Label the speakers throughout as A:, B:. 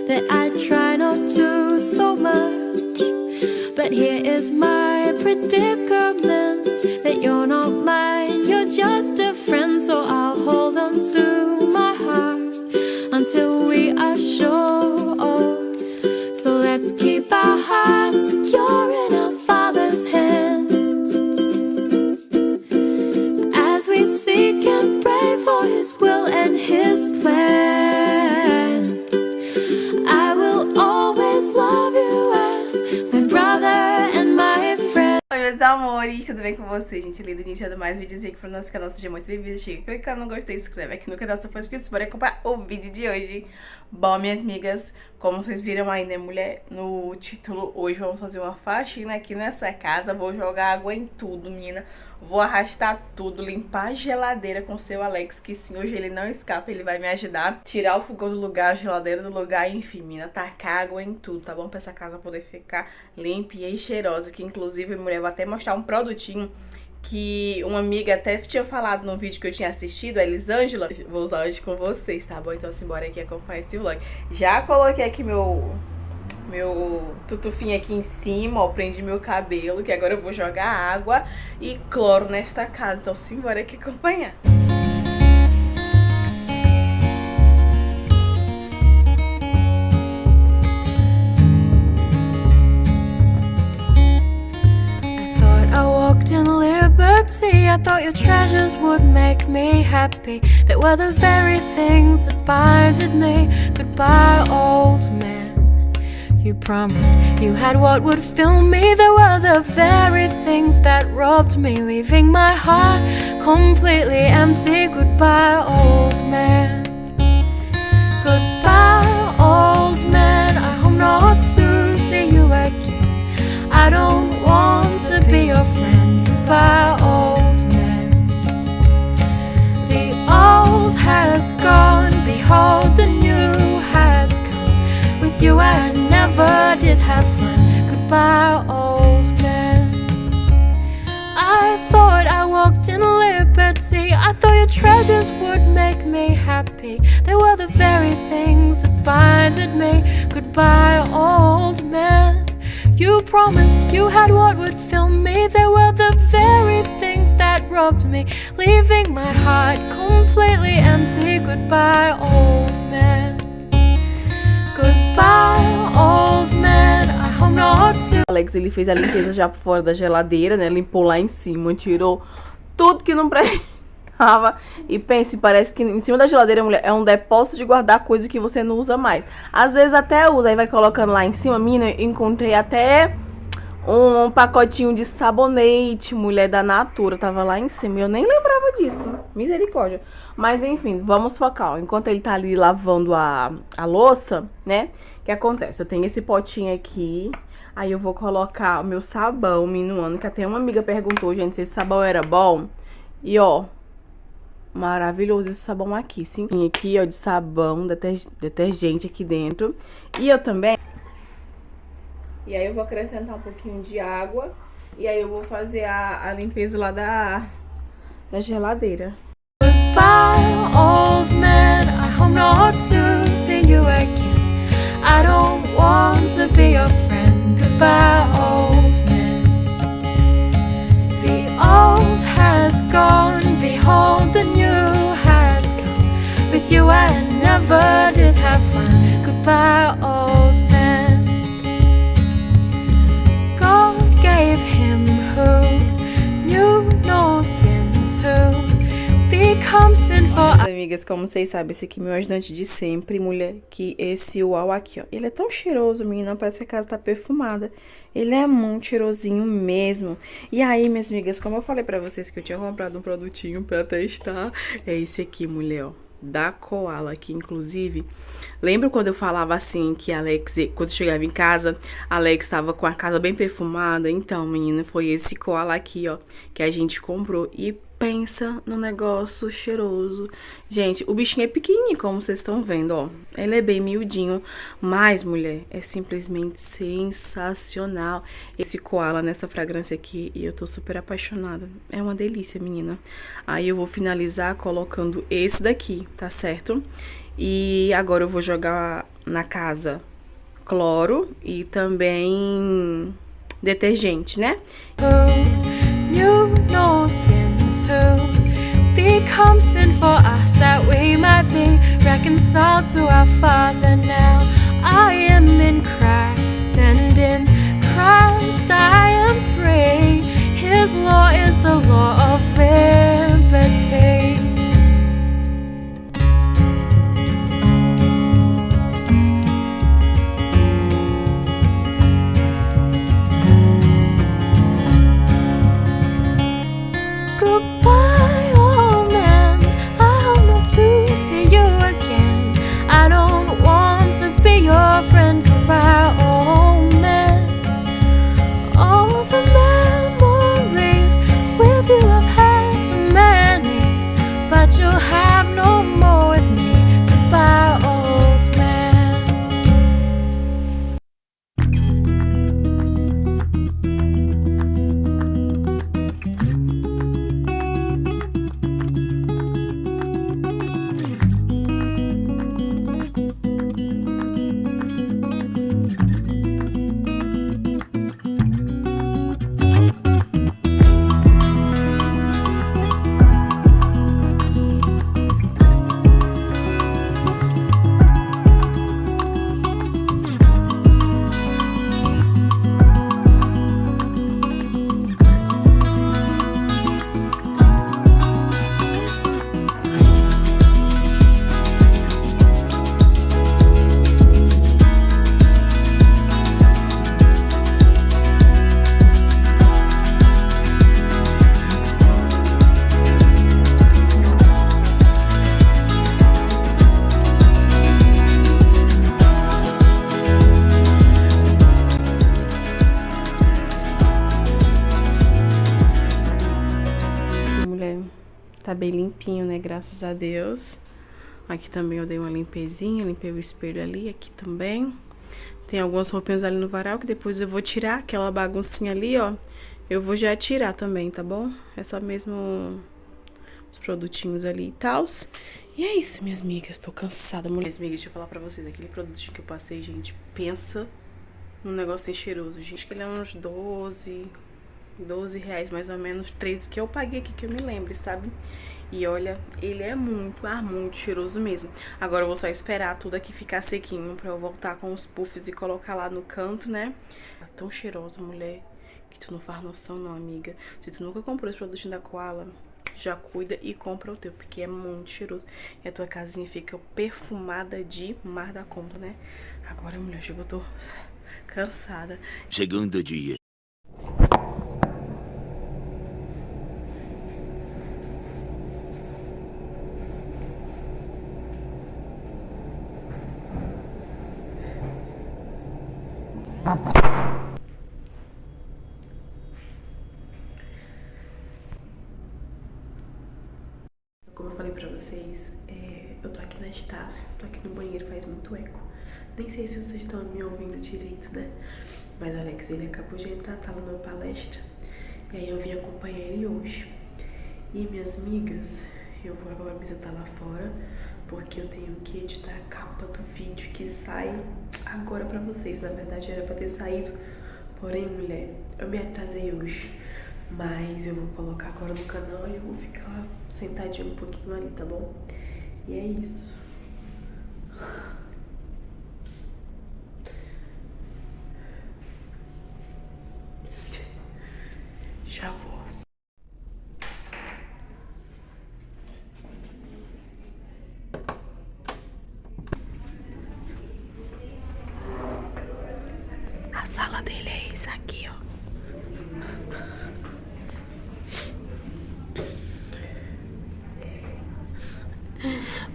A: that I try not to so much. But here is my predicament, that you're not mine, you're just a friend. So I'll hold on to my heart until we are sure. So let's keep our hearts secure in our Father's hands, as we seek and pray for His will and His plan. I will always love you as my brother and my friend.
B: Oi, meus amores, tudo bem com vocês? Gente, linda, iniciando mais vídeos aqui pro nosso canal. Seja muito bem-vindo, chega clicando no gostei, se inscreve aqui no canal se for inscrito, bora acompanhar o vídeo de hoje. Bom, minhas amigas, como vocês viram aí, né, mulher, no título, hoje vamos fazer uma faxina aqui nessa casa. Vou jogar água em tudo, menina. Vou arrastar tudo, limpar a geladeira com o seu Alex, que sim, hoje ele não escapa, ele vai me ajudar. Tirar o fogão do lugar, a geladeira do lugar, enfim, menina, tacar água em tudo, tá bom? Pra essa casa poder ficar limpinha e cheirosa, que inclusive, mulher, vou até mostrar um produtinho que uma amiga até tinha falado no vídeo que eu tinha assistido, a Elisângela. Vou usar hoje com vocês, tá bom? Então simbora aqui acompanhar esse vlog. Já coloquei aqui meu tutufinho aqui em cima, ó, prendi meu cabelo, que agora eu vou jogar água e cloro nesta casa. Então simbora aqui acompanhar.
A: I thought your treasures would make me happy. They were the very things that binded me. Goodbye, old man. You promised you had what would fill me. They were the very things that robbed me, leaving my heart completely empty. Goodbye, old man. Goodbye, old man. I hope not to see you again. I don't want to be your friend. Goodbye, old man. The old has gone, behold the new has come. With you I never did have fun. Goodbye, old man. I thought I walked in liberty. I thought your treasures would make me happy. They were the very things that binded me. Goodbye, old man. You promised you had what would fill me. They were the very things that robbed me, leaving my heart completely empty. Goodbye, old man. Goodbye, old man. I hope not to.
B: Alex, ele fez a limpeza já por fora da geladeira, né? Limpou lá em cima, tirou tudo que não prestava. E pense, parece que em cima da geladeira, mulher, é um depósito de guardar coisa que você não usa mais. Às vezes até usa, aí vai colocando lá em cima. Menina, encontrei até um pacotinho de sabonete, mulher, da Natura. Tava lá em cima, eu nem lembrava disso. Misericórdia. Mas enfim, vamos focar, ó. Enquanto ele tá ali lavando a louça, né? O que acontece? Eu tenho esse potinho aqui. Aí eu vou colocar o meu sabão minuano, que até uma amiga perguntou, gente, se esse sabão era bom. E ó, maravilhoso esse sabão aqui, sim. Tem aqui, ó, de sabão, detergente aqui dentro. E eu também... E aí eu vou acrescentar um pouquinho de água. E aí eu vou fazer a limpeza lá da geladeira.
A: Goodbye, old man. I hope not to see you again. I don't want to be your friend. Goodbye, old man. The old has gone, behold the new has come. With you I never did have fun. Goodbye, old man. God gave him who knew no sin to become sin for.
B: Amigas, como vocês sabem, esse aqui é meu ajudante de sempre, mulher, que esse uau aqui, ó. Ele é tão cheiroso, menina, parece que a casa tá perfumada. Ele é muito cheirosinho mesmo. E aí, minhas amigas, como eu falei pra vocês que eu tinha comprado um produtinho pra testar, é esse aqui, mulher, ó, da Koala, que inclusive, lembra quando eu falava assim, que Alex, quando chegava em casa, Alex tava com a casa bem perfumada? Então, menina, foi esse Koala aqui, ó, que a gente comprou. E pensa no negócio cheiroso. Gente, o bichinho é pequenininho, como vocês estão vendo, ó. Ele é bem miudinho, mas, mulher, é simplesmente sensacional esse Koala nessa fragrância aqui. E eu tô super apaixonada. É uma delícia, menina. Aí eu vou finalizar colocando esse daqui, tá certo? E agora eu vou jogar na casa cloro e também detergente, né?
A: Who knew no sins, who become sin for us, that we might be reconciled to our Father now. I am in Christ, and in Christ I am free. His law is the law of liberty. Goodbye, old man, I hope not to see you again. I don't want to be your friend. Goodbye, old man. All the memories with you I've had so many, but you'll have no more with me. Goodbye, old man.
B: Tá bem limpinho, né? Graças a Deus. Aqui também eu dei uma limpezinha, limpei o espelho ali, aqui também. Tem algumas roupinhas ali no varal que depois eu vou tirar, aquela baguncinha ali, ó. Eu vou já tirar também, tá bom? Essa mesmo... os produtinhos ali e tal. E é isso, minhas amigas. Tô cansada, mulher. Minhas amigas, deixa eu falar pra vocês. Aquele produtinho que eu passei, gente, pensa num negocinho cheiroso, gente. Acho que ele é uns 12 reais mais ou menos, 13 que eu paguei aqui, que eu me lembre, sabe? E olha, ele é muito cheiroso mesmo. Agora eu vou só esperar tudo aqui ficar sequinho pra eu voltar com os puffs e colocar lá no canto, né? Tá tão cheirosa, mulher, que tu não faz noção não, amiga. Se tu nunca comprou esse produtinho da Koala, já cuida e compra o teu, porque é muito cheiroso. E a tua casinha fica perfumada de mar da conta, né? Agora, mulher, chegou, eu tô cansada.
C: Segundo dia.
B: Como eu falei pra vocês, eu tô aqui na Estácio, tô aqui no banheiro, faz muito eco. Nem sei se vocês estão me ouvindo direito, né? Mas o Alex, ele acabou de entrar, tava numa palestra. E aí eu vim acompanhar ele hoje. E minhas amigas, eu vou agora me sentar lá fora, porque eu tenho que editar a capa do vídeo que sai agora pra vocês. Na verdade era pra ter saído, porém, mulher, eu me atrasei hoje. Mas eu vou colocar agora no canal e eu vou ficar sentadinho um pouquinho ali, tá bom? E é isso. Já vou. A sala dele é essa aqui, ó.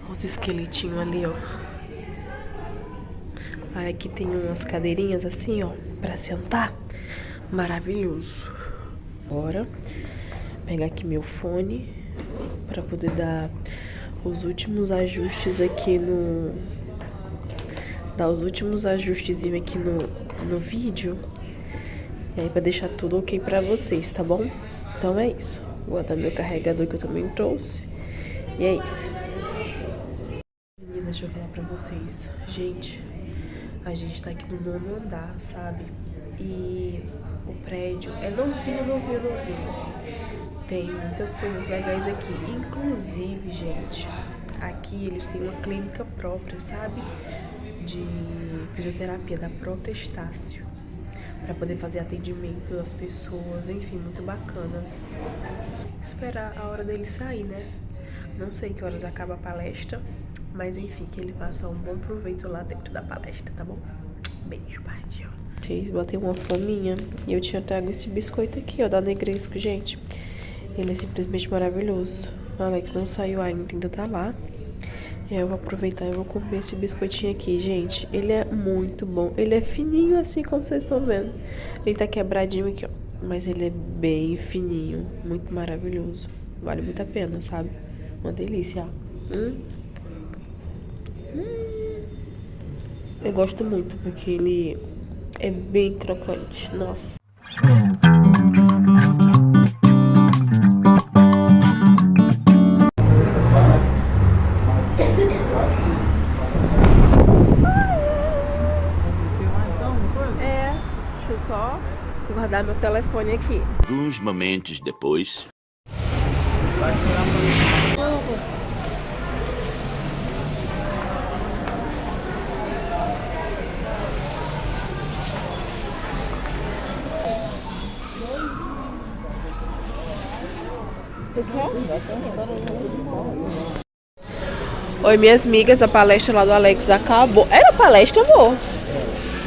B: Os esqueletinhos ali, ó. Aí aqui tem umas cadeirinhas assim, ó, pra sentar. Maravilhoso. Bora pegar aqui meu fone pra poder dar os últimos ajustes aqui no... dar os últimos ajustezinhos aqui no vídeo. E aí pra deixar tudo ok pra vocês, tá bom? Então é isso. Vou botar meu carregador que eu também trouxe. E é isso.
C: deixa eu falar pra vocês. Gente, a gente tá aqui no 9º andar, sabe? E o prédio é novinho. Tem muitas coisas legais aqui. Inclusive, gente, aqui eles têm uma clínica própria, sabe? De fisioterapia, da própria Estácio, pra poder fazer atendimento das pessoas, enfim, muito bacana. Esperar a hora dele sair, né? Não sei que horas acaba a palestra, mas enfim, que ele faça um bom proveito lá dentro da palestra, tá bom? Beijo, partiu. Vocês bateu uma fominha e eu tinha trago esse biscoito aqui, ó, da Negresco, gente. Ele é simplesmente maravilhoso. O Alex não saiu ainda tá lá. Eu vou aproveitar e vou comer esse biscoitinho aqui, gente. Ele é muito bom. Ele é fininho assim, como vocês estão vendo. Ele tá quebradinho aqui, ó. Mas ele é bem fininho. Muito maravilhoso. Vale muito a pena, sabe? Uma delícia, ó. Eu gosto muito, porque ele é bem crocante. Nossa. Deixa eu só guardar meu telefone aqui.
D: Alguns momentos depois.
C: Oi, minhas amigas, a palestra lá do Alex acabou. Era palestra, amor?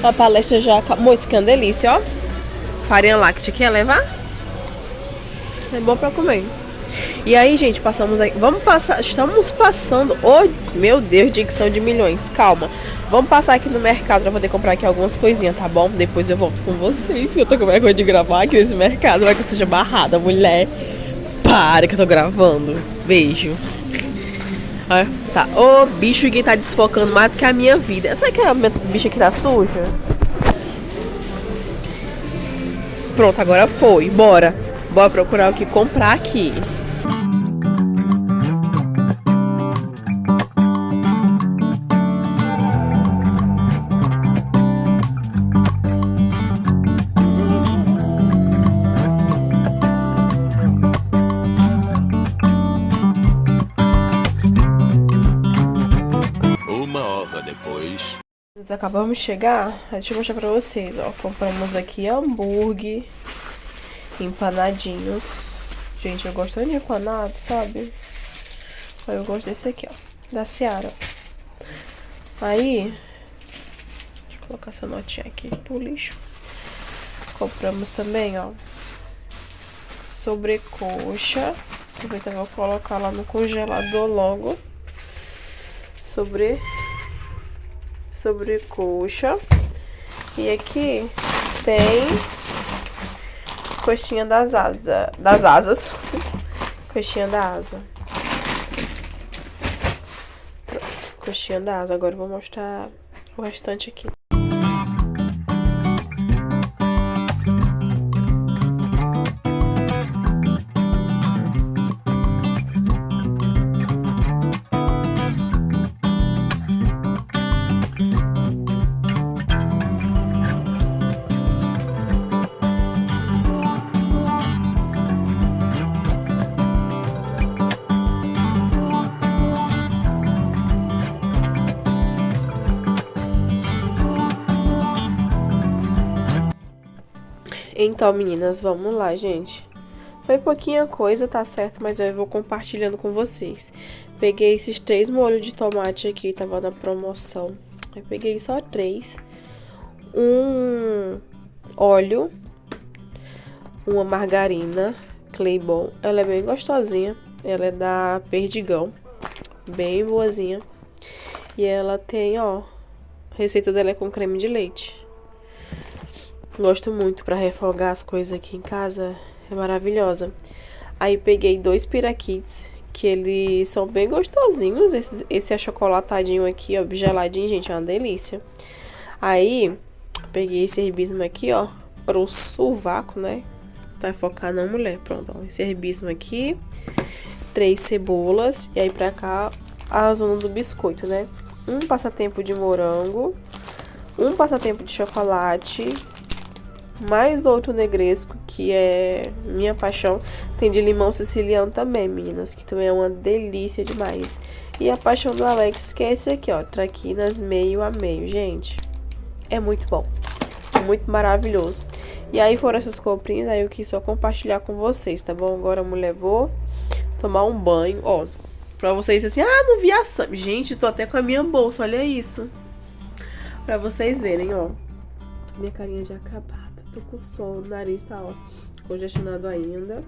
C: A palestra já acabou. Amor, isso aqui é uma delícia, ó. Farinha láctea, quer levar? É bom pra comer. E aí, gente, passamos aí. Estamos passando. Oh, meu Deus, dicção de milhões. Calma. Vamos passar aqui no mercado pra poder comprar aqui algumas coisinhas, tá bom? Depois eu volto com vocês. Que eu tô com vergonha de gravar aqui nesse mercado. Vai que eu seja barrada, mulher. Para que eu tô gravando. Beijo. Ah, tá. Ô, bicho que tá desfocando mais do que a minha vida. Sabe que a minha bicha aqui tá suja? Pronto, agora foi. Bora. Bora procurar o que comprar aqui.
D: Depois.
C: Nós acabamos de chegar. Deixa eu mostrar pra vocês, ó. Compramos aqui hambúrguer, empanadinhos. Gente, eu gosto de empanado, sabe? Eu gosto desse aqui, ó, da Seara. Aí, deixa eu colocar essa notinha aqui pro lixo. Compramos também, ó, sobrecoxa. Aproveitar, vou colocar lá no congelador logo. Sobrecoxa. E aqui tem coxinha das asas. Coxinha da asa. Pronto, coxinha da asa. Agora eu vou mostrar o restante aqui. Então, meninas, vamos lá, gente. Foi pouquinha coisa, tá certo? Mas eu vou compartilhando com vocês. Peguei esses 3 molhos de tomate aqui, tava na promoção. Eu peguei só 3. Um óleo. Uma margarina Claybon. Ela é bem gostosinha. Ela é da Perdigão. Bem boazinha. E ela tem, ó, a receita dela é com creme de leite. Gosto muito pra refogar as coisas aqui em casa. É maravilhosa. Aí peguei 2 piraquites, que eles são bem gostosinhos. Esse achocolatadinho aqui, ó, geladinho, gente, é uma delícia. Aí peguei esse herbismo aqui, ó, pro sovaco, né? Vai focar na mulher. Pronto, ó, esse herbismo aqui. 3 cebolas. E aí pra cá a zona do biscoito, né? um passatempo de morango, um passatempo de chocolate, mais outro negresco, que é minha paixão. Tem de limão siciliano também, meninas, que também é uma delícia demais. E a paixão do Alex, que é esse aqui, ó, traquinas meio a meio, gente. É muito bom, é muito maravilhoso. E aí foram essas comprinhas, aí eu quis só compartilhar com vocês, tá bom? Agora, mulher, vou tomar um banho, ó. Pra vocês assim, não vi a Sam. Gente, tô até com a minha bolsa, olha isso. Pra vocês verem, ó. Minha carinha de acabada. Tô com sono, o nariz tá, ó, congestionado ainda.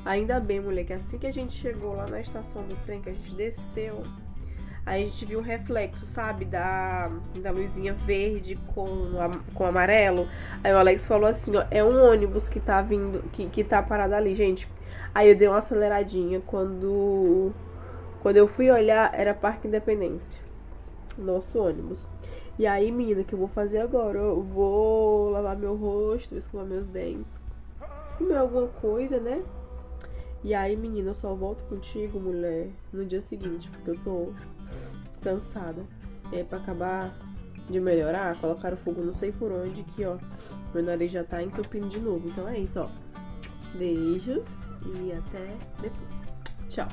C: Ainda bem, mulher, que assim que a gente chegou lá na estação do trem, que a gente desceu, aí a gente viu o reflexo, sabe, da luzinha verde com amarelo. Aí o Alex falou assim, ó, é um ônibus que tá vindo, que tá parado ali, gente. Aí eu dei uma aceleradinha, quando eu fui olhar, era Parque Independência, nosso ônibus. E aí, menina, o que eu vou fazer agora? Eu vou lavar meu rosto, escovar meus dentes, comer alguma coisa, né? E aí, menina, eu só volto contigo, mulher, no dia seguinte, porque eu tô cansada. E aí, pra acabar de melhorar, colocar o fogo não sei por onde, que, ó, meu nariz já tá entupindo de novo. Então é isso, ó. Beijos e até depois. Tchau.